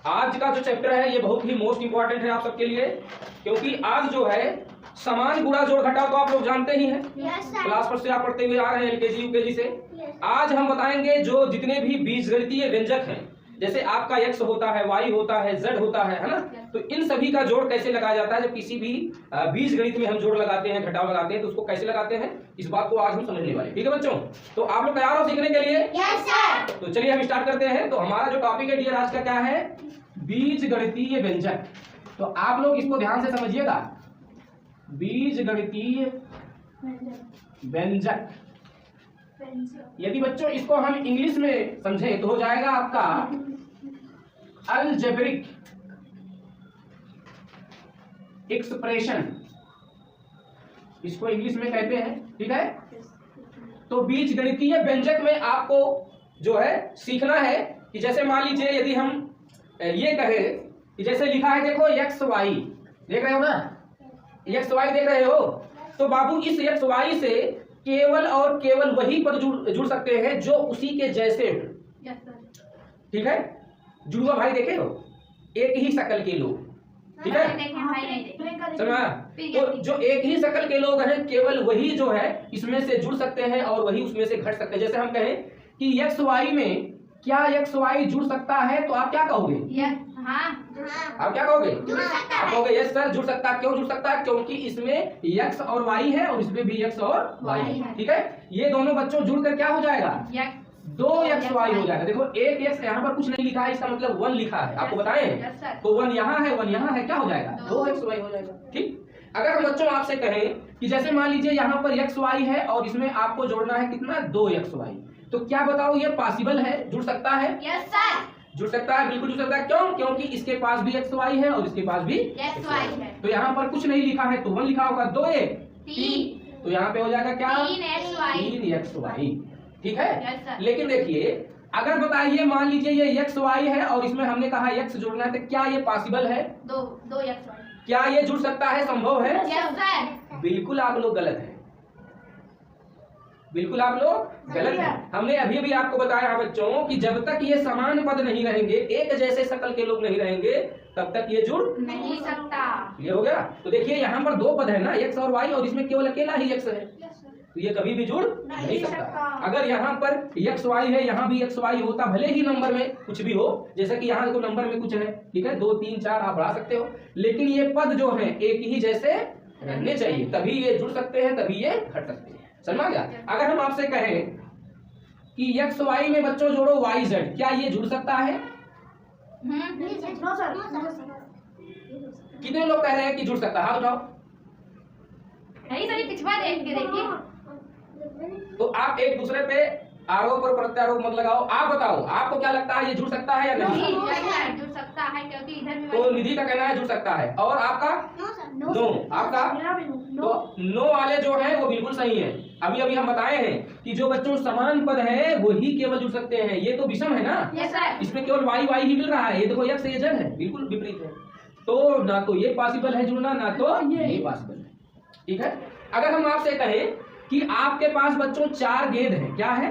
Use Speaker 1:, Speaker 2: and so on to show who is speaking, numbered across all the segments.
Speaker 1: आज का जो चैप्टर है ये बहुत ही मोस्ट इंपॉर्टेंट है आप सबके लिए, क्योंकि आज जो है समान गुणा जोड़ घटाव तो आप लोग जानते ही हैं, क्लास पर से आप पढ़ते हुए आ रहे हैं एलकेजी यूकेजी से। आज हम बताएंगे जो जितने भी बीजगणितीय व्यंजक हैं, जैसे आपका x होता है, y होता है, z होता है ना, तो इन सभी का जोड़ कैसे लगाया जाता है। जब किसी भी बीज गणित में हम जोड़ लगाते हैं, घटाव लगाते हैं, तो उसको कैसे लगाते हैं, इस बात को आज हम समझने वाले। ठीक है बच्चों, तो आप लोग तैयार हो सीखने के लिए?
Speaker 2: Yes sir.
Speaker 1: तो चलिए हम स्टार्ट करते हैं। तो हमारा जो टॉपिक है डियर आज का क्या है, बीज गणितीय व्यंजक। तो आप लोग इसको ध्यान से समझिएगा, बीज गणितीय व्यंजक। यदि बच्चों इसको हम इंग्लिश में समझें तो हो जाएगा आपका अलजेब्रिक एक्सप्रेशन, इसको इंग्लिश में कहते हैं। ठीक है, तो बीज गणितीय व्यंजक में आपको जो है सीखना है कि जैसे मान लीजिए यदि हम ये कहें कि जैसे लिखा है, देखो एक्स वाई देख रहे हो ना, एक्स वाई देख रहे हो, तो बाबू इस एक्स वाई से केवल और केवल वही पद जुड़ सकते हैं जो उसी के जैसे हो। ठीक है, जुड़वा भाई देखे हो, एक ही शकल के लोग। ठीक है, समझा? तो जो एक ही शकल के लोग हैं केवल वही जो है इसमें से जुड़ सकते हैं और वही उसमें से घट सकते हैं। जैसे हम कहें कि एक्स वाई में क्या एक्स वाई जुड़ सकता है, तो आप क्या कहोगे? आप क्या कहोगे? आप कहोगे यस सर जुड़ सकता है। क्यों जुड़ सकता है? क्योंकि इसमें x और y है और इसमें भी x और y है। ठीक है, ये दोनों बच्चों जुड़कर क्या हो जाएगा? 2xy हो जाएगा। देखो एक x यहाँ पर कुछ नहीं लिखा है, इसका मतलब 1 लिखा है, आपको बताएं। तो 1 यहाँ है, 1 यहाँ है, क्या हो जाएगा? 2xy हो जाएगा। ठीक, अगर हम बच्चों आपसे कहें कि जैसे मान लीजिए यहाँ पर xy है और इसमें आपको जोड़ना है कितना? 2xy, तो क्या बताओ ये पॉसिबल है, जुड़ सकता है?
Speaker 2: Yes sir.
Speaker 1: जुड़ सकता है, बिल्कुल जुड़ सकता है। क्यों? क्योंकि इसके पास भी एक्स वाई है और इसके पास भी
Speaker 2: एक्स वाई है।
Speaker 1: तो यहाँ पर कुछ नहीं लिखा है तो 1 लिखा होगा, 2 1
Speaker 2: 3,
Speaker 1: तो यहाँ पे हो जाएगा क्या?
Speaker 2: 3xy।
Speaker 1: ठीक है, लेकिन देखिए अगर बताइए मान लीजिए ये एक्स वाई है और इसमें हमने कहा एक्स जोड़ना है, तो क्या ये पॉसिबल है?
Speaker 2: 2xy।
Speaker 1: क्या ये जुड़ सकता है, संभव है?
Speaker 2: Yes sir.
Speaker 1: बिल्कुल आप लोग गलत हैं, बिल्कुल आप लोग गलत हैं। हमने अभी अभी आपको बताया बच्चों कि जब तक ये समान पद नहीं रहेंगे, एक जैसे शकल के लोग नहीं रहेंगे, तब तक ये जुड़
Speaker 2: नहीं सकता।
Speaker 1: ये हो गया। तो देखिए यहाँ पर 2 पद है ना, एक्स और वाई, और इसमें केवल अकेला ही एक्स है, तो ये कभी भी जुड़ नहीं सकता। अगर यहाँ पर एक्स वाई है, यहाँ भी एक्स वाई होता, भले ही नंबर में कुछ भी हो, जैसे कि यहाँ देखो नंबर में कुछ है, ठीक है, 2 3 4 आप बढ़ा सकते हो, लेकिन ये पद जो है एक ही जैसे रहने चाहिए, तभी ये जुड़ सकते हैं, तभी ये घट सकते हैं। समझ गया? अगर हम आपसे कहें कि एक्स वाई में बच्चों जोड़ो वाई जेड, क्या ये जुड़ सकता है? कितने लोग कह रहे हैं कि जुड़ सकता है? हाँ बताओ।
Speaker 2: नहीं सर, पिछवा देख के देखिए।
Speaker 1: तो आप एक दूसरे पे आरोप और प्रत्यारोप मत लगाओ, आप बताओ आपको क्या लगता है ये जुड़ सकता है या नहीं?
Speaker 2: जुड़ सकता है, क्योंकि इधर भी
Speaker 1: तो निधि का कहना है जुड़ सकता है, और आपका नो, आपका तो नो वाले जो है वो बिल्कुल सही है। अभी अभी हम बताए हैं कि जो बच्चों समान पद है वही केवल जुड़ सकते हैं, ये तो विषम है ना, इसमें केवल वाई वाई ही मिल रहा है, ये देखो एक्स ये जेड है, बिल्कुल विपरीत है। तो ना तो ये पॉसिबल है जुड़ना, ना तो ये पॉसिबल है। ठीक है, अगर हम आपसे कहें कि आपके पास बच्चों 4 गेंद है, क्या है?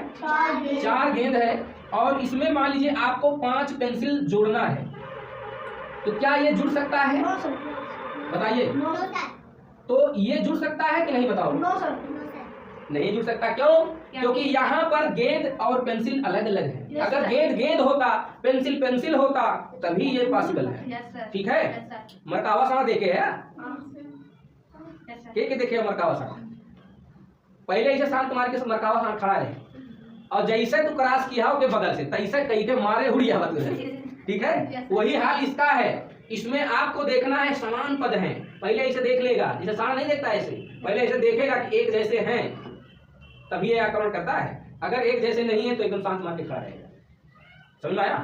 Speaker 1: 4 गेंद है, और इसमें मान लीजिए आपको 5 पेंसिल जोड़ना है, तो क्या ये जुड़ सकता है? बताइए। तो ये जुड़ सकता है कि नहीं, बताओ। नहीं जुड़ सकता। क्यों? क्योंकि यहाँ पर गेंद और पेंसिल अलग अलग है। अगर गेंद गेंद होता, पेंसिल पेंसिल होता, तभी ये पॉसिबल है। ठीक है, मरकावा सारा देखे है, के देखे मरकावा सारा, पहले ऐसे शांत मार के मरकावा सारा खड़ा रहे, और जैसे तू क्रॉस किया हो के बगल से तैसे कहीं के मारे हुड़िया मत। ठीक है, वही हाल इसका है। इसमें आपको देखना है समान पद हैं, पहले इसे देख लेगा, इसे सारा नहीं देखता ऐसे, पहले इसे देखेगा कि एक जैसे हैं, तभी ये आक्रमण करता है। अगर एक जैसे नहीं है तो एकदम शांत मार के खड़ा रहेगा। समझ आया?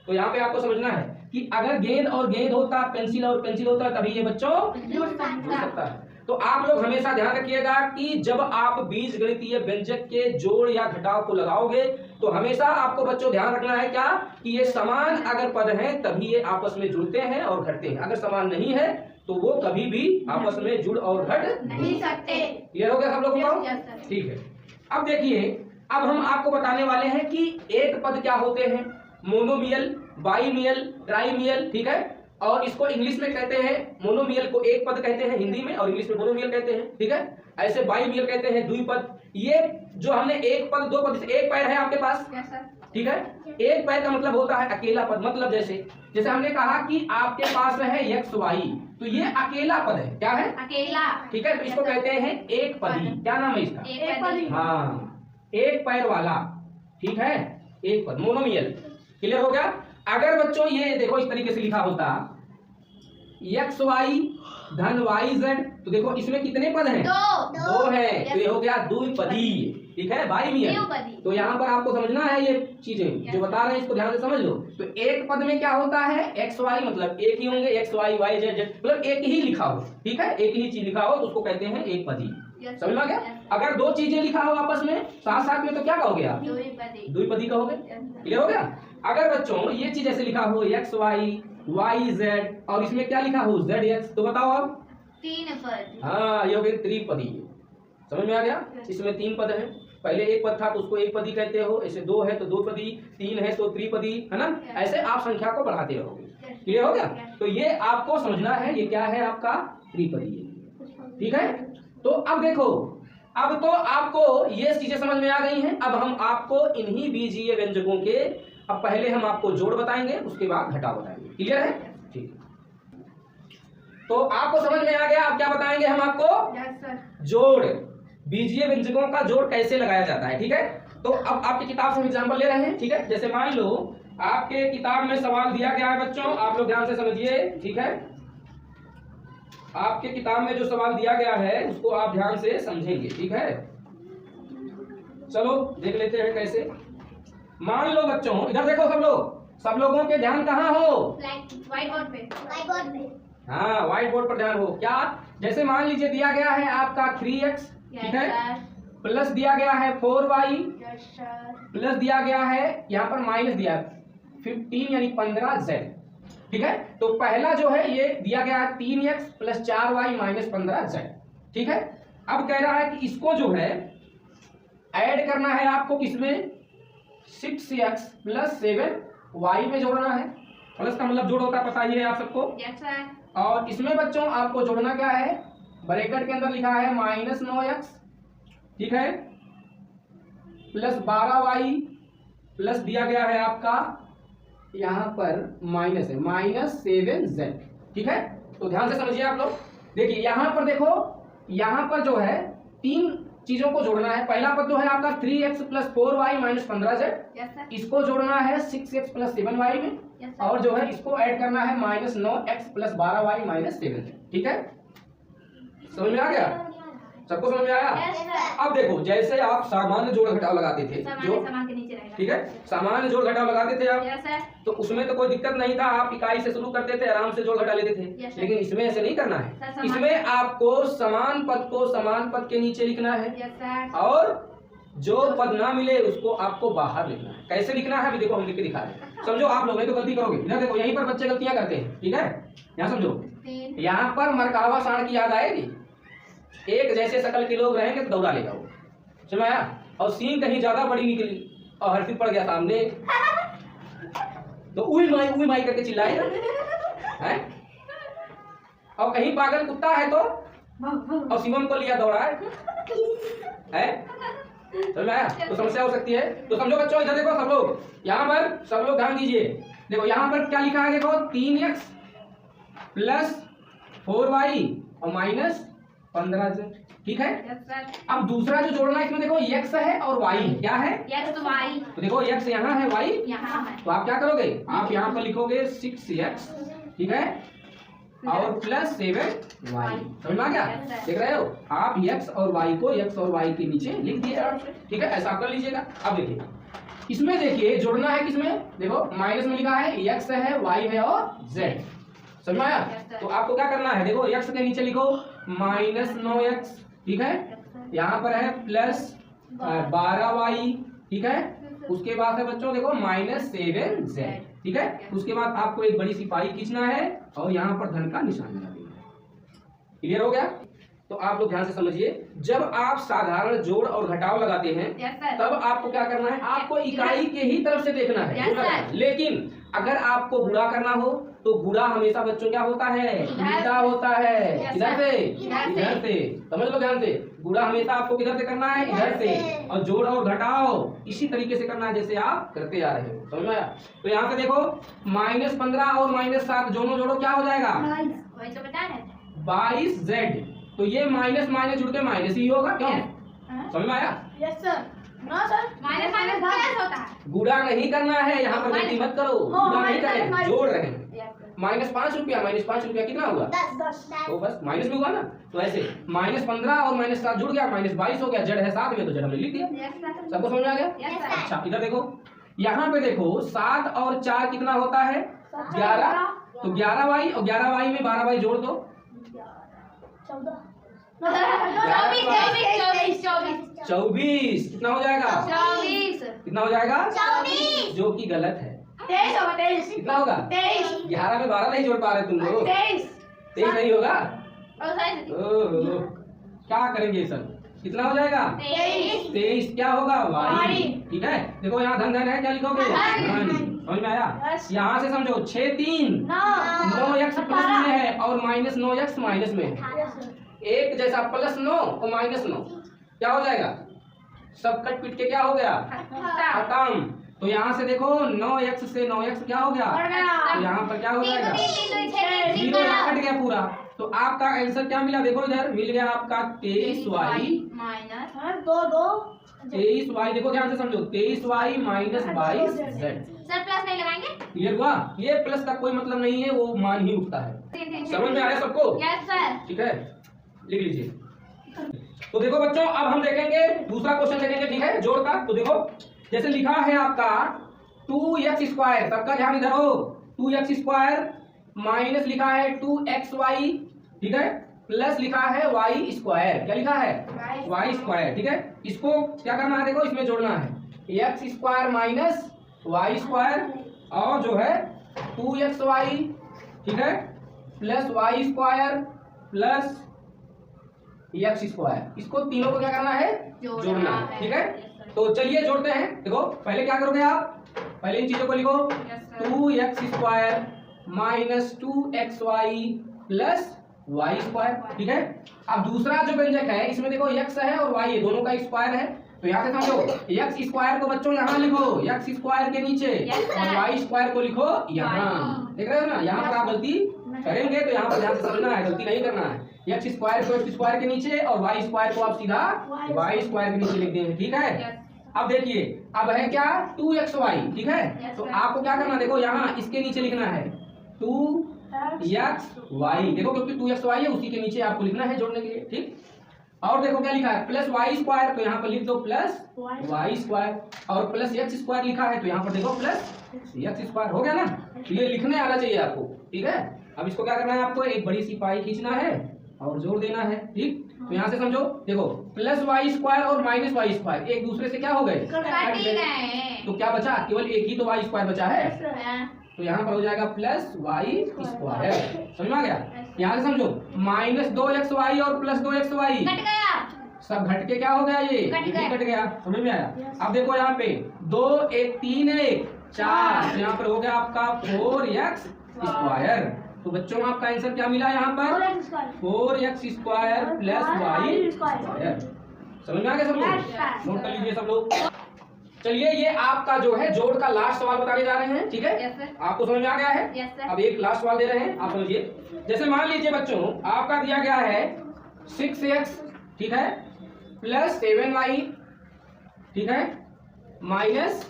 Speaker 1: तो यहाँ पे आपको समझना है कि अगर गेंद और गेंद होता, पेंसिल और पेंसिल होता, तभी ये बच्चों जुड़ सकता है। तो आप लोग हमेशा ध्यान रखिएगा कि जब आप बीज गणितीय व्यंजक के जोड़ या घटाव को लगाओगे तो हमेशा आपको बच्चों ध्यान रखना है क्या, कि ये समान अगर पद हैं तभी ये आपस में जुड़ते हैं और घटते हैं, अगर समान नहीं है तो वो कभी भी आपस में जुड़ और घट
Speaker 2: नहीं सकते।
Speaker 1: क्लियर हो गया सब लोगों को? ठीक है, अब देखिए, अब हम आपको बताने वाले हैं कि एक पद क्या होते हैं, मोनोमियल बाईमियल, ट्राईमियल, ठीक है। और इसको इंग्लिश में कहते हैं मोनोमियल को एक पद कहते हैं हिंदी में, और इंग्लिश में मोनोमियल कहते हैं, ठीक है। ऐसे बाईमियल कहते हैं द्विपद। ये जो हमने एक पद दो पद, एक पैर है आपके पास, ठीक है। एक पैर का मतलब होता है अकेला पद, मतलब जैसे हमने कहा कि आपके पास है एक्स वाई, तो ये अकेला पद है, क्या है? अकेला, ठीक है। तो इसको कहते हैं एक पदी। क्या नाम है इसका? एक पदी। हाँ, एक पैर वाला, ठीक है, एक पद, मोनोमियल। क्लियर हो गया? अगर बच्चों ये देखो इस तरीके से लिखा होता एक्स वाई धन वाई जेड, तो देखो इसमें कितने पद हैं? दो है, तो ये हो गया द्विपदी, ठीक है, बाईमियल। तो यहाँ पर आपको समझना है ये चीजें जो बता रहे हैं, इसको ध्यान से समझ लो। तो एक पद में क्या होता है? एक्स वाई मतलब एक ही होंगे, X Y Y Z Z, मतलब एक ही लिखा हो, ठीक है, एक ही चीज लिखा हो तो उसको कहते हैं एक पदी। समझ में आ गया? अगर दो चीजें लिखा हो आपस में साथ साथ में, तो क्या कहोगे आप? द्विपदी कहोगे। क्लियर हो गया? अगर बच्चों ये चीज ऐसे लिखा हो एक्स वाई वाई जेड, और इसमें क्या लिखा हो जेड एक्स, तो बताओ आप? तीन पद। हाँ, ये हो गई त्रिपदी। समझ में आ गया? इसमें तीन पद है, पहले एक पद था तो उसको एक पदी कहते हो, ऐसे दो है तो दो पदी, तीन है तो त्रिपदी, है ना? ऐसे आप संख्या को बढ़ाते रहोगे। क्लियर हो गया? तो ये आपको समझना है, ये क्या है आपका? त्रिपदी, ठीक है। तो अब देखो, अब तो आपको ये चीजें समझ में आ गई हैं। अब हम आपको इन्हीं बीजीय व्यंजकों के, अब पहले हम आपको जोड़ बताएंगे, उसके बाद घटाव बताएंगे। क्लियर है? ठीक। तो आपको समझ में आ गया। अब क्या बताएंगे हम आपको? जोड़, बीजीय व्यंजकों का जोड़ कैसे लगाया जाता है, ठीक है। तो अब आपकी किताब से हम एग्जांपल ले रहे हैं, ठीक है। जैसे मान लो आपके किताब में सवाल दिया गया है बच्चों, आप लोग ध्यान से समझिए, ठीक है। आपके किताब में जो सवाल दिया गया है उसको आप ध्यान से समझेंगे, ठीक है। चलो देख लेते हैं कैसे। मान लो बच्चों, इधर देखो सब लोगों के ध्यान कहाँ हो?
Speaker 2: व्हाइट बोर्ड पे।
Speaker 1: हाँ, व्हाइट बोर्ड पर ध्यान हो। क्या? जैसे मान लीजिए दिया गया है आपका 3x, ठीक है, प्लस दिया गया है 4y, प्लस दिया गया है यहाँ पर माइनस दिया 15 यानी 15z, ठीक है। तो पहला जो है ये दिया गया है 3x plus 4y minus 15z, ठीक है। अब कह रहा है कि इसको जो है ऐड करना है आपको, किसमें? 6x प्लस 7y में जोड़ना है। प्लस का मतलब जोड़ होता है, पता ही है आप सबको। और इसमें बच्चों आपको जोड़ना क्या है? ब्रैकेट के अंदर लिखा है माइनस 9x, ठीक है, प्लस 12y, प्लस दिया गया है आपका यहाँ पर माइनस है माइनस 7z, ठीक है। तो ध्यान से समझिए आप लोग। देखिए यहाँ पर देखो, यहाँ पर जो है तीन चीजों को जोड़ना है। पहला पद जो है आपका 3x plus 4y minus 15z, इसको जोड़ना है 6x प्लस 7y में, और जो है इसको ऐड करना है minus 9x plus 12y minus 7z, ठीक है। समझ में आ गया? सबको समझ में आया? अब देखो, जैसे आप सामान्य जोड़ घटाव लगाते थे, जो ठीक है, सामान्य जोड़ घटाव लगाते थे आप, तो उसमें तो कोई दिक्कत नहीं था, आप इकाई से शुरू करते थे, आराम से जोड़ घटा लेते थे। लेकिन इसमें ऐसे नहीं करना है। इसमें आपको समान पद को समान पद के नीचे लिखना है, और जो पद ना मिले उसको आपको बाहर लिखना है। कैसे लिखना है अभी देखो, हम लिख के दिखा रहे हैं। समझो, आप लोग तो गलती करोगे। इधर देखो, यहीं पर बच्चे गलतियां करते हैं, ठीक है। यहाँ समझो, यहाँ पर मरकावा साण की याद आएगी। एक जैसे शकल के लोग रहेंगे तो दौड़ा लेगा वो, समझ आया। और सीन कहीं ज्यादा बड़ी निकली और हर्षित पड़ गया सामने, तो उई माई करके चिल्लाएगा, है। और कहीं पागल कुत्ता है तो, और शिवम को लिया दौड़ा है, समझ आया। तो समस्या हो सकती है। तो समझो बच्चों, इधर देखो सब लोग, यहाँ पर सब लोग ध्यान दीजिए। देखो यहाँ पर क्या लिखा है, देखो 3x प्लस 4y और माइनस 15z, ठीक है। अब दूसरा जो जोड़ना है इसमें देखो x है और y है। क्या है?
Speaker 2: x y।
Speaker 1: तो देखो x यहाँ है, y
Speaker 2: यहाँ है।
Speaker 1: तो आप क्या करोगे? आप यहाँ पर लिखोगे 6x, ठीक है, और प्लस 7y। समझ में आ गया? देख रहे हो आप, x और y को x और y के नीचे लिख दिए, ठीक है। ऐसा कर लीजिएगा। अब देखिए इसमें, देखिए जोड़ना है किसमें? देखो माइनस में लिखा है x है, y है और z। समझ में आया? तो आपको क्या करना है? देखो x के नीचे लिखो माइनस 9x, ठीक है, यहाँ पर है प्लस 12y, ठीक है। उसके बाद है बच्चों देखो माइनस 7z, ठीक है। उसके बाद आपको एक बड़ी सी पाई खींचना है और यहाँ पर धन का निशान लगा देना है। क्लियर हो गया? तो आप लोग ध्यान से समझिए, जब आप साधारण जोड़ और घटाव लगाते हैं तब आपको क्या करना है? आपको इकाई के ही तरफ से देखना है, लेकिन अगर आपको गुणा करना हो तो गुणा हमेशा बच्चों क्या होता है, उल्टा होता है। किधर से, इधर से। समझ लो ध्यान से, गुणा हमेशा आपको किधर से करना है, इधर से। और जोड़ और घटाओ इसी तरीके से करना है जैसे आप करते आ रहे हो। समझ में आया? तो यहाँ से देखो -15 और -7 दोनों जोड़ो, क्या हो जाएगा,
Speaker 2: वही तो बता रहे थे।
Speaker 1: 22z। तो ये माइनस माइनस जुड़ के माइनस ही होगा, क्यों? समझ में आया?
Speaker 3: Yes sir. No sir,
Speaker 2: minus minus plus होता है।
Speaker 1: गुणा नहीं करना है, यहाँ पर गलती मत करो। गुणा नहीं करें, जोड़ रहे हैं। -5 रुपया, -5 रुपया कितना हुआ,
Speaker 3: 10
Speaker 1: तो बस माइनस में हुआ ना। तो ऐसे -15 और -7 जुड़ गया, -22 हो गया। जड़ है 7 में, तो जड़ हमने लिख दिया। सबको समझ में आ गया? अच्छा, इधर देखो, यहाँ पे देखो 7 और 4 कितना होता है, 11। तो 11y और 11y में 12y जोड़ दो, 24। कितना हो जाएगा,
Speaker 2: 24।
Speaker 1: कितना हो जाएगा,
Speaker 3: 24।
Speaker 1: जो कि गलत है।
Speaker 3: 23 होगा, 23।
Speaker 1: कितना होगा,
Speaker 3: 23।
Speaker 1: 11 में 12 नहीं जोड़ पा रहे तुम लोग।
Speaker 3: 23।
Speaker 1: 23 नहीं होगा।
Speaker 2: और साइज
Speaker 1: ओहो, क्या करेंगे ये सब, कितना हो जाएगा, 23। क्या होगा, y। ठीक है, देखो यहाँ धन धन है, क्या लिखोगे, धन। समझ में आया? यहाँ से समझो 6 3 9x प्लस में है और -9x माइनस में है। एक जैसा +9 और -9 क्या हो जाएगा, सब कट पिट के क्या हो गया, खत्म। तो यहाँ से देखो 9x से 9x क्या हो गया, तो यहाँ पर क्या हो जाएगा, 0 यहाँ कट गया पूरा। तो आपका आंसर क्या मिला, देखो इधर मिल गया आपका 23y
Speaker 2: माइनस
Speaker 1: 23y। देखो ध्यान से समझो, 23y minus 22z।
Speaker 2: Sir plus नहीं लगाएंगे?
Speaker 1: क्लियर हुआ? ये प्लस का कोई मतलब नहीं है, वो मान ही उठता है। समझ में आया सबको?
Speaker 2: Yes sir.
Speaker 1: ठीक है, लिख लीजिए। तो देखो बच्चों, अब हम देखेंगे दूसरा क्वेश्चन देखेंगे, ठीक है, जोड़ का। तो देखो जैसे लिखा है आपका 2x स्क्वायर, सबका ध्यान इधर हो, 2x स्क्वायर माइनस लिखा है 2xy, ठीक है, प्लस लिखा है y स्क्वायर। क्या लिखा है, y स्क्वायर। ठीक है, इसको क्या करना है, देखो इसमें जोड़ना है x square minus y square और जो है 2xy, ठीक है, plus y square plus x square. इसको तीनों को क्या करना है, जोड़ना है। ठीक है, तो चलिए जोड़ते हैं। देखो पहले क्या करोगे आप, पहले इन चीजों को लिखो, 2x square minus 2xy plus y square. ठीक है, अब दूसरा जो व्यंजक है इसमें देखो x है और y है, दोनों का स्क्वायर है। तो यहाँ से समझो x स्क्वायर को बच्चों यहाँ लिखो, x स्क्वायर के नीचे, और y स्क्वायर को लिखो यहाँ। देख रहे हो ना, यहाँ पर आप गलती करेंगे तो यहाँ पर ध्यान से समझना है, गलती नहीं करना है। x स्क्वायर को x स्क्वायर के नीचे और y स्क्वायर को आप सीधा y स्क्वायर के नीचे लिख देंगे। ठीक है, अब देखिए अब है क्या 2xy। ठीक है, तो आपको क्या करना, देखो यहाँ इसके नीचे लिखना है 2xy। देखो क्योंकि 2xy है उसी के नीचे आपको लिखना है जोड़ने के लिए। ठीक, और देखो क्या लिखा है, प्लस y स्क्वायर, तो यहाँ पर लिख दो प्लस y स्क्वायर, और प्लस x स्क्वायर लिखा है तो यहाँ पर देखो प्लस x स्क्वायर। हो गया ना, तो ये लिखने आना चाहिए आपको। ठीक है, अब इसको क्या करना है, आपको एक बड़ी सी पाई खींचना है और जोड़ देना है। ठीक, तो यहाँ से समझो, देखो प्लस y स्क्वायर और माइनस y स्क्वायर एक दूसरे से क्या हो गए,
Speaker 2: कट गए।
Speaker 1: तो क्या बचा, केवल एक ही तो y स्क्वायर बचा है, तो यहाँ पर हो जाएगा प्लस y स्क्वायर। समझ में आ गया? यहाँ से समझो -2xy और प्लस 2xy
Speaker 2: कट गया,
Speaker 1: सब घट के क्या हो गया, ये कट गया। समझ में आया? अब देखो यहाँ पे 2 1 3 1 4, तो यहाँ पर हो गया आपका 4x स्क्वायर। तो बच्चों आपका आंसर क्या मिला यहाँ पर, 4x square plus y square. समझ में आ गया सब लोग? नोट कर लीजिए सब लोग। चलिए ये आपका जो है जोड़ का लास्ट सवाल बताने जा रहे हैं। ठीक है,
Speaker 2: Yes, sir.
Speaker 1: आपको समझ में आ गया है?
Speaker 2: Yes, sir.
Speaker 1: अब एक लास्ट सवाल दे रहे हैं, आप समझिए। जैसे मान लीजिए बच्चों आपका दिया गया है 6x, ठीक है, प्लस 7y, ठीक है, माइनस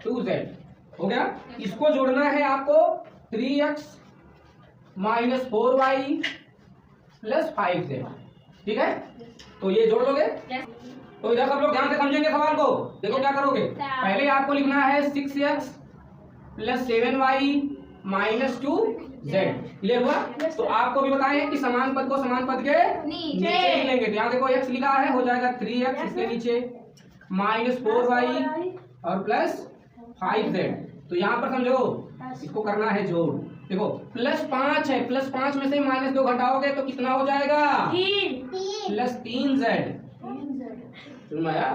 Speaker 1: 2z। हो गया, इसको जोड़ना है आपको 3x minus 4y plus 5z। ठीक है, तो ये जोड़ लोगे।
Speaker 2: Yes.
Speaker 1: तो इधर सब लोग ध्यान से समझेंगे सवाल को। देखो क्या करोगे, पहले आपको लिखना है 6x plus 7y minus 2z। Clear हुआ? तो आपको भी बताएं कि समान पद को समान पद के नीचे लिख लेंगे। तो यहाँ देखो x लिखा है, हो जाएगा 3x, इसके नीचे माइनस 4y और प्लस 5z। तो यहाँ पर समझो इसको करना है जोड़। देखो +5 है, +5 में से -2 घटाओगे तो कितना हो जाएगा, प्लस 3z। समझ में आया?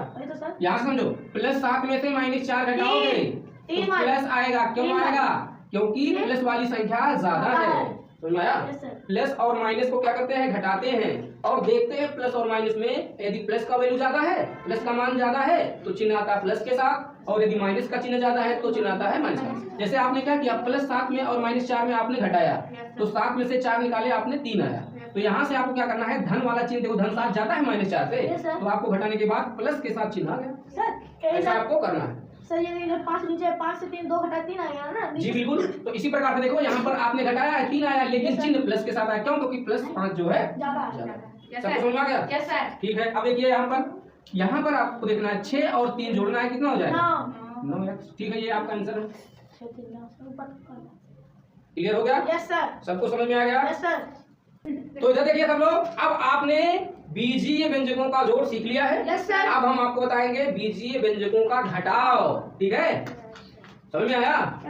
Speaker 1: यहाँ समझो +7 में से -4 घटाओगे
Speaker 3: तीन
Speaker 1: तो
Speaker 3: माइनस।
Speaker 1: प्लस आएगा। क्यों
Speaker 3: तीन
Speaker 1: आएगा? क्योंकि प्लस वाली संख्या ज्यादा है। समझ में आया?
Speaker 3: Yes, sir.
Speaker 1: प्लस और माइनस को क्या करते हैं? घटाते हैं और देखते हैं प्लस और माइनस में यदि प्लस का वैल्यू ज्यादा है, प्लस का मान ज्यादा है तो चिन्ह आता है प्लस के साथ, और यदि माइनस का चिन्ह ज्यादा है तो चिन्ह आता है माइनस का। जैसे आपने क्या किया, प्लस 7 में और माइनस 4 में आपने घटाया, तो 7 में से 4 निकाले आपने 3 आया। तो यहाँ से आपको क्या करना है, धन वाला चिन्ह देखो, धन 7 ज्यादा है माइनस 4 से,
Speaker 3: Yes, sir.
Speaker 1: तो आपको घटाने के बाद प्लस के साथ चिन्ह आ गया।
Speaker 3: सर
Speaker 1: ऐसा आपको करना है।
Speaker 3: सर ये इधर 5 नीचे 5 से 3 2 घटा 3 आ गया ना।
Speaker 1: जी बिल्कुल। तो इसी प्रकार से देखो, यहाँ पर आपने घटाया है 3 आया, लेकिन चिन्ह प्लस के साथ आया। क्यों? क्योंकि प्लस 5 जो है
Speaker 3: ज्यादा
Speaker 1: ज्यादा।
Speaker 2: Yes,
Speaker 1: सबको
Speaker 2: sir.
Speaker 1: समझ में आ गया?
Speaker 2: Yes, sir.
Speaker 1: ठीक है। अब देखिए यहाँ पर आपको देखना है 6 और 3 जोड़ना है, कितना हो जाएगा? 9। ठीक है, ये आपका आंसर है। क्लियर हो गया?
Speaker 3: Yes sir.
Speaker 1: सबको समझ में आ गया?
Speaker 3: Yes sir.
Speaker 1: तो इधर देखिए सब लोग, अब आपने बीजीय व्यंजकों का जोड़ सीख लिया है।
Speaker 3: Yes sir.
Speaker 1: अब हम आपको बताएंगे बीजीय व्यंजकों का घटाव। ठीक है, समझ में आया?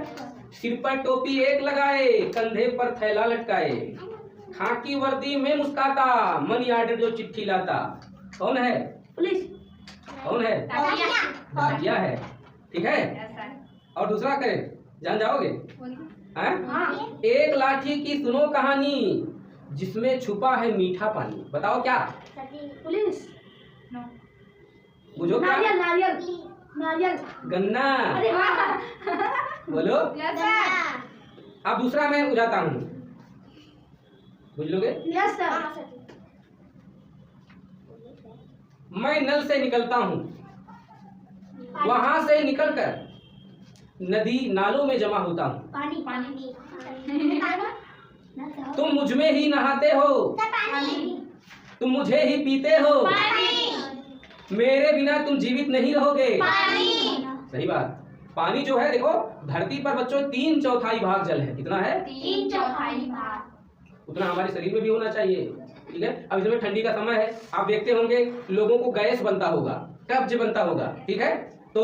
Speaker 1: सिर पर टोपी एक लगाए, कंधे पर थैला लटकाए, खाकी वर्दी में मुस्काता, मनी आर्डर जो चिट्ठी लाता। कौन है?
Speaker 3: पुलिस।
Speaker 1: कौन है? डाकिया है। ठीक है,
Speaker 2: Yes, sir.
Speaker 1: और दूसरा करें, जान जाओगे? हैं?
Speaker 3: हाँ।
Speaker 1: एक लाठी की सुनो कहानी, जिसमें छुपा है मीठा पानी। बताओ क्या?
Speaker 3: पुलिस।
Speaker 2: No.
Speaker 1: बुझो क्या?
Speaker 3: नारियल नारियल नारियल।
Speaker 1: गन्ना।
Speaker 3: अरे वाह।
Speaker 1: बोलो।
Speaker 2: Yes, sir.
Speaker 1: अब दूसरा मैं बुझाता हूँ, बुझ लोगे?
Speaker 3: Yes sir.
Speaker 1: मैं नल से निकलता हूँ, वहां से निकलकर नदी नालों में जमा होता हूँ।
Speaker 3: पानी
Speaker 2: पानी।
Speaker 1: तुम मुझ में ही नहाते हो, तुम मुझे ही पीते हो, मेरे बिना तुम जीवित नहीं रहोगे। सही बात। पानी जो है देखो, धरती पर बच्चों 3/4 भाग जल है। कितना है?
Speaker 2: 3/4 भाग।
Speaker 1: उतना हमारे शरीर में भी होना चाहिए। ठीक है, अब इसमें ठंडी का समय है, आप देखते होंगे लोगों को गैस बनता होगा, कब्ज बनता होगा। ठीक है, तो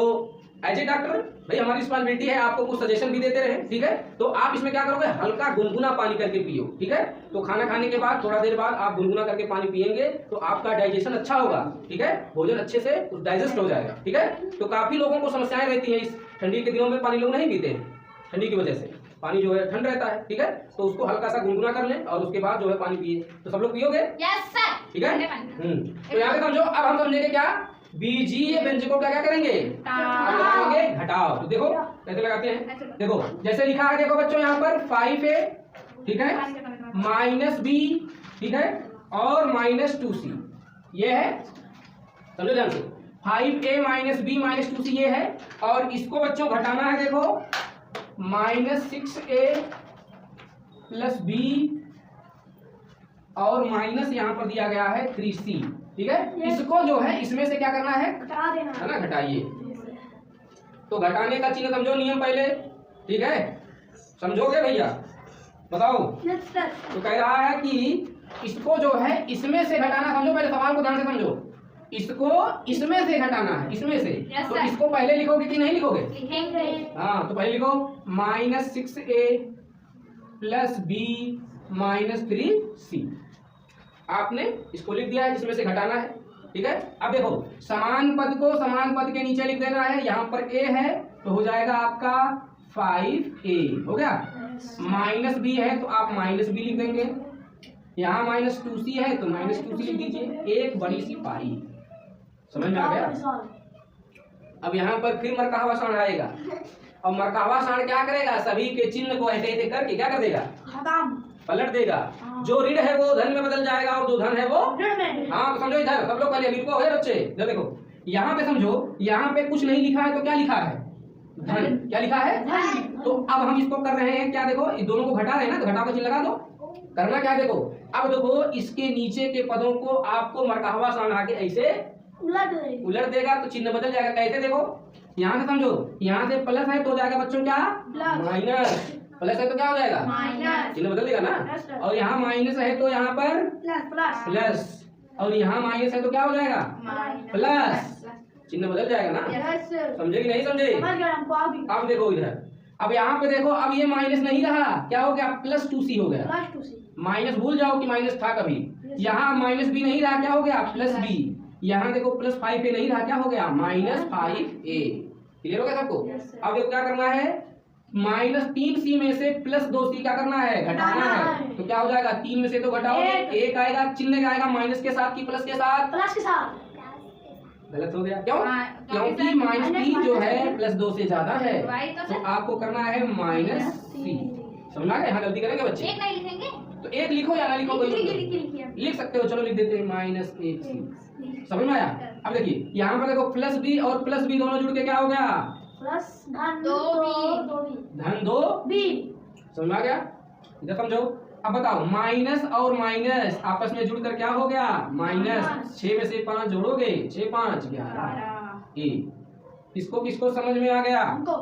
Speaker 1: एज ए डॉक्टर भाई हमारी रिस्पॉन्सिबिलिटी है आपको कुछ सजेशन भी देते रहे। ठीक है, तो आप इसमें क्या करोगे, हल्का गुनगुना पानी करके पियो। ठीक है, तो खाना खाने के बाद थोड़ा देर बाद आप गुनगुना करके पानी पिएंगे तो आपका डाइजेशन अच्छा होगा। ठीक है, भोजन अच्छे से डाइजेस्ट हो जाएगा। ठीक है, तो काफी लोगों को समस्याएं रहती है, इस ठंडी के दिनों में पानी लोग नहीं पीते हैं, ठंडी की वजह से पानी जो है ठंड रहता है। ठीक है, तो उसको हल्का सा गुनगुना कर लें और उसके बाद जो है पानी पिए। तो सब लोग पियोगे?
Speaker 2: Yes, sir.
Speaker 1: ठीक है।
Speaker 2: ठंडे पानी।
Speaker 1: तो यहाँ पे समझो, अब हम समझेंगे क्या, बीजीय व्यंजकों का क्या करेंगे, अब लगाएंगे घटाव। तो देखो कैसे लगाते हैं, देखो जैसे लिखा है, देखो बच्चों यहाँ पर 5a, ठीक है, -b, ठीक है, और -2c, ये है, समझो ध्यान से, 5a -b -2c ये है, और इसको बच्चों घटाना है। देखो -6a + b और माइनस यहाँ पर दिया गया है 3c। ठीक है, इसको जो है इसमें से क्या करना है,
Speaker 3: घटा देना
Speaker 1: है ना, घटाइए। तो घटाने का चिन्ह समझो, नियम पहले। ठीक है, समझोगे भैया? बताओ।
Speaker 3: Yes sir.
Speaker 1: तो कह रहा है कि इसको जो है इसमें से घटाना। समझो, पहले सवाल को ध्यान से समझो, इसको इसमें से घटाना है, इसमें से।
Speaker 2: Yes,
Speaker 1: तो
Speaker 2: sir.
Speaker 1: इसको पहले लिखोगे कि नहीं लिखोगे?
Speaker 2: लिखेंगे।
Speaker 1: हाँ, तो पहले लिखो -6a + b -3c। आपने इसको लिख दिया है, इसमें से घटाना है। ठीक है, अब देखो समान पद को समान पद के नीचे लिख देना है। यहाँ पर a है तो हो जाएगा आपका 5a, हो गया। -b है तो आप -b लिख देंगे। यहाँ -2c है तो -2c लिख दीजिए, एक बड़ी सी पाई। समझ में आ गया? अब यहाँ पर फिर मरकावा साण आएगा, और मरकावा साण क्या करेगा, सभी के चिन्ह को ऐसे ऐसे करके क्या कर देगा,
Speaker 3: खत्म।
Speaker 1: पलट देगा। जो ऋण है वो धन में बदल जाएगा, और जो धन है वो,
Speaker 3: ऋण में।
Speaker 1: हाँ तो समझो इधर सब लोग पहले अभी को है बच्चे, इधर देखो यहाँ पे समझो, यहाँ पे कुछ नहीं लिखा है तो क्या लिखा है, धन। क्या लिखा है,
Speaker 3: धन।
Speaker 1: तो अब हम इसको कर रहे हैं क्या, देखो इस दोनों को घटा रहे हैं ना, तो घटाव का चिन्ह लगा दो। करना क्या, देखो अब देखो इसके नीचे के पदों को आपको मरकावा साण आके ऐसे उलट देगा तो चिन्ह बदल जाएगा। कैसे, देखो यहाँ से समझो, यहाँ से प्लस है तो हो जाएगा बच्चों क्या, माइनस। प्लस है तो क्या हो जाएगा,
Speaker 2: माइनस।
Speaker 1: चिन्ह बदल देगा ना। और यहाँ माइनस है तो यहाँ पर प्लस, और यहाँ माइनस है तो क्या हो जाएगा, प्लस। चिन्ह बदल जाएगा ना। समझे कि नहीं समझे? अब देखो इधर, अब यहाँ पे देखो, अब ये माइनस नहीं रहा, क्या हो गया, +2c हो गया। माइनस भूल जाओ कि माइनस था कभी। यहाँ -b नहीं रहा, क्या हो गया, +b। यहाँ देखो +5a नहीं रहा, क्या हो गया, -5a। क्लियर हो गया सबको?
Speaker 3: Yes, sir.
Speaker 1: अब देखो क्या करना है, -3c में से +2c क्या करना है, घटाना है। तो क्या हो जाएगा, 3 में से तो घटाओगे, एक आएगा, चिन्ह क्या आएगा, माइनस के साथ की प्लस के साथ?
Speaker 3: प्लस के साथ।
Speaker 1: गलत हो गया, क्यों?
Speaker 2: हाँ,
Speaker 1: क्योंकि
Speaker 2: क्योंकि
Speaker 1: -3 जो है +2 से ज्यादा है,
Speaker 2: वही तो
Speaker 1: तो
Speaker 2: सर।
Speaker 1: आपको करना है -c। समझ आ गया? यहाँ गलती करेंगे बच्चे,
Speaker 2: एक नहीं लिखेंगे?
Speaker 1: तो एक लिखो या ना लिखो, कोई मतलब नहीं।
Speaker 3: लिखिए।
Speaker 1: लिख सकते हो, चलो लिख देते हैं -1c। समझ में आया? अब देखिए यहाँ पर देखो +b और +b दोनों जुड़ के क्या हो गया,
Speaker 3: प्लस धन
Speaker 2: दो
Speaker 3: दो
Speaker 1: धन 2
Speaker 3: बी।
Speaker 1: समझ में आ गया? इधर समझो। अब बताओ, माइनस और माइनस आपस में जुड़कर क्या हो गया, माइनस। 6 में से 5 जोड़ोगे, 6 5 11 ए। किसको किसको समझ में आ गया,
Speaker 3: हमको।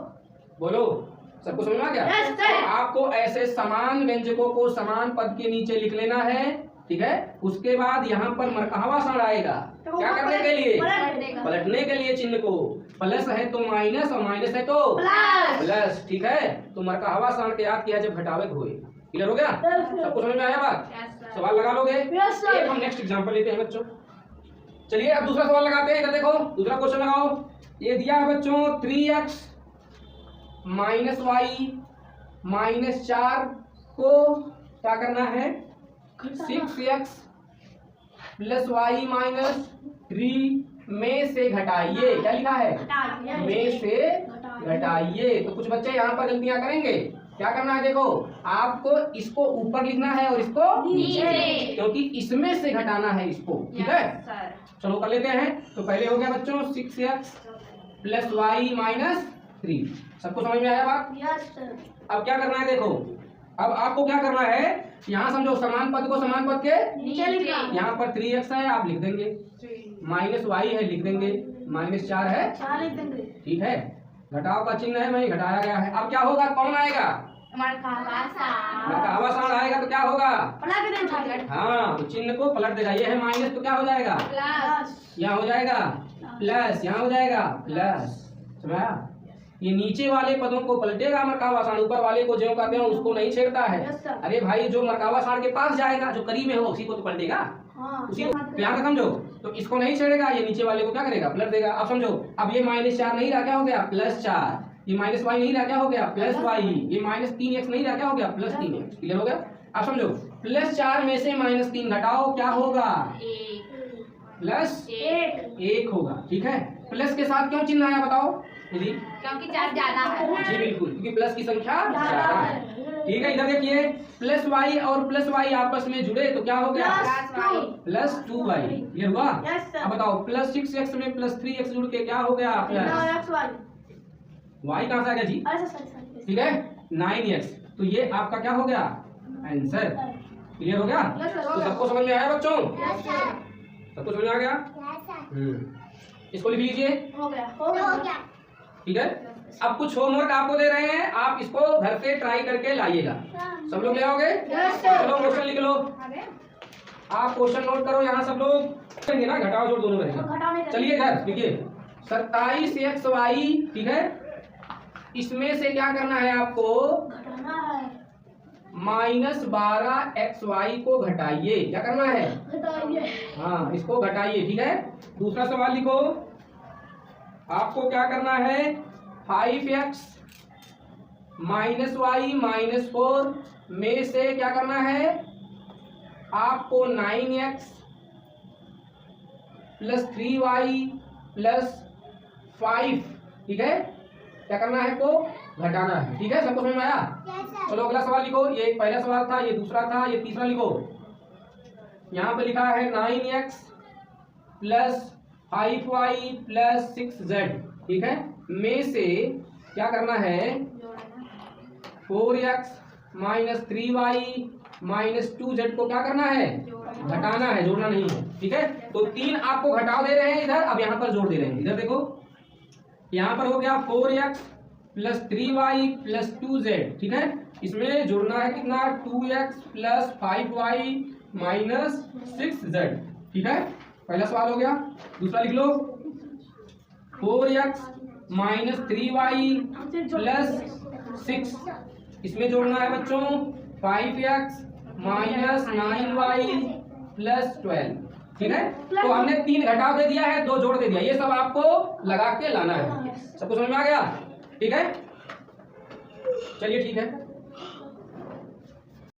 Speaker 1: बोलो, सबको समझ में आ गया?
Speaker 3: Yes, sir.
Speaker 1: तो आपको ऐसे समान व्यंजकों को समान पद के नीचे लिख लेना है, ठीक है? उसके बाद यहाँ पर मरकहवा साण आएगा, क्या करने के लिए,
Speaker 3: पलट देगा।
Speaker 1: पलटने के लिए। चिन्ह को प्लस है तो माइनस और माइनस है तो
Speaker 3: प्लस।
Speaker 1: प्लस, ठीक है? तो मरकहवा साण के याद किया जब घटावे हुए। क्लियर हो गया? सबको समझ में आया बात? सवाल लगा लोगे?
Speaker 3: Yes, sir.
Speaker 1: एक हम नेक्स्ट एग्जांपल लेते हैं बच्चों। चलिए अब दूसरा सवाल लगाते हैं। इधर देखो, दूसरा क्वेश्चन लगाओ। ये दिया है बच्चों 3x -y -4 को क्या करना है, 6x + y -3 में से घटाइए। क्या लिखा है, में से घटाइए। तो कुछ बच्चे यहाँ पर गलतियां करेंगे। क्या करना है, देखो आपको इसको ऊपर लिखना है और इसको
Speaker 2: नीचे।
Speaker 1: क्योंकि इसमें से घटाना है इसको, ठीक है?
Speaker 2: सर।
Speaker 1: चलो कर लेते हैं। तो पहले हो गया बच्चों 6x + y -3। सबको समझ में आया बात?
Speaker 3: Yes sir.
Speaker 1: अब क्या करना है, देखो अब आपको क्या करना है, यहाँ समझो समान पद को समान पद के
Speaker 3: नीचे लिखना।
Speaker 1: यहाँ पर 3x है, आप लिख देंगे, -y है लिख देंगे, -4 है,
Speaker 3: 4 लिख देंगे।
Speaker 1: ठीक है? घटाव का चिन्ह है, वही घटाया गया है। अब क्या होगा, कौन आएगा,
Speaker 2: मरकहवा साण।
Speaker 1: मरकहवा साण आएगा तो क्या होगा,
Speaker 3: पलट के उठा के।
Speaker 1: हाँ, तो चिन्ह को पलट देगा। ये है माइनस तो क्या हो जाएगा,
Speaker 2: प्लस।
Speaker 1: यहाँ हो जाएगा प्लस, यहाँ हो जाएगा प्लस। समझा? ये नीचे वाले पदों को पलटेगा मरकहवा साण, ऊपर वाले को ज्यों का त्यों उसको नहीं छेड़ता है।
Speaker 3: Yes, sir.
Speaker 1: अरे भाई, जो मरकहवा साण के पास जाएगा, जो करीब में हो उसी को तो पलटेगा,
Speaker 3: हाँ।
Speaker 1: उसी को। तो यहाँ का समझो, तो इसको नहीं छेड़ेगा, ये नीचे वाले को क्या करेगा, पलट देगा। अब समझो, अब ये -4 नहीं रहा, क्या हो गया, +4। ये -y नहीं रहा, क्या हो गया, +y। ये -3x नहीं रहा, क्या हो गया, +3x। क्लियर हो गया? अब समझो, +4 में से -3 घटाओ, क्या होगा, +1 होगा, ठीक है? प्लस के साथ क्यों चिन्ह आया बताओ यदि,
Speaker 2: क्योंकि 4 ज्यादा है।
Speaker 1: जी बिल्कुल, क्योंकि प्लस की संख्या ज्यादा है, ठीक है? इधर देखिए, +y और +y आपस में जुड़े तो क्या हो गया, +2y। क्लियर हुआ?
Speaker 3: Yes, sir.
Speaker 1: अब बताओ, +6x में +3x जुड़ के क्या हो गया, प्लस y कहाँ से आ गया जी, ठीक है, 9x। तो ये आपका क्या हो गया, आंसर। क्लियर हो गया?
Speaker 3: Yes, sir.
Speaker 1: तो सबको समझ में आया बच्चों? सबको समझ में आ गया? इसको लिख लीजिए,
Speaker 3: हो गया।
Speaker 1: ठीक है? अब कुछ होमवर्क आपको दे रहे हैं, आप इसको घर से ट्राई करके लाइएगा। सब लोग ले आओगे?
Speaker 3: Yes, sir.
Speaker 1: चलो क्वेश्चन लिख लो, आप क्वेश्चन नोट करो। यहाँ सब लोग करेंगे ना, घटाओ जोड़ दोनों करेंगे। चलिए इधर लिखिए, 27xy, ठीक है? इसमें से क्या करना है आपको,
Speaker 3: घटाना है।
Speaker 1: -12xy को घटाइए। क्या करना है,
Speaker 3: घटाइए।
Speaker 1: हाँ, इसको घटाइए, ठीक है? दूसरा सवाल लिखो, आपको क्या करना है, 5x -y -4 में से क्या करना है, आपको 9x + 3y + 5, ठीक है? क्या करना है, को घटाना है, ठीक है? सबको समझ में आया? चलो अगला सवाल लिखो। ये एक पहला सवाल था, ये दूसरा था, ये तीसरा लिखो। यहाँ पे लिखा है 9x + 5y + 6z, ठीक है? में से क्या करना है, 4x - 3y - 2z को क्या करना है, घटाना है, जोड़ना नहीं है, ठीक है? तो 3 आपको घटाव दे रहे हैं इधर, अब यहाँ पर जोड़ दे रहे हैं। इधर देखो, यहाँ पर हो गया 4x + 3y + 2z, ठीक है? इसमें जोड़ना है कितना, 2x + 5y - 6z, ठीक है? पहला सवाल हो गया। दूसरा लिख लो, 4x - 3y + 6, इसमें जोड़ना है बच्चों 5x - 9y + 12, ठीक है। तो हमने 3 घटाव दे दिया है, 2 जोड़ दे दिया, ये सब आपको लगा के लाना है। सबको समझ में आ गया? ठीक है, चलिए ठीक है।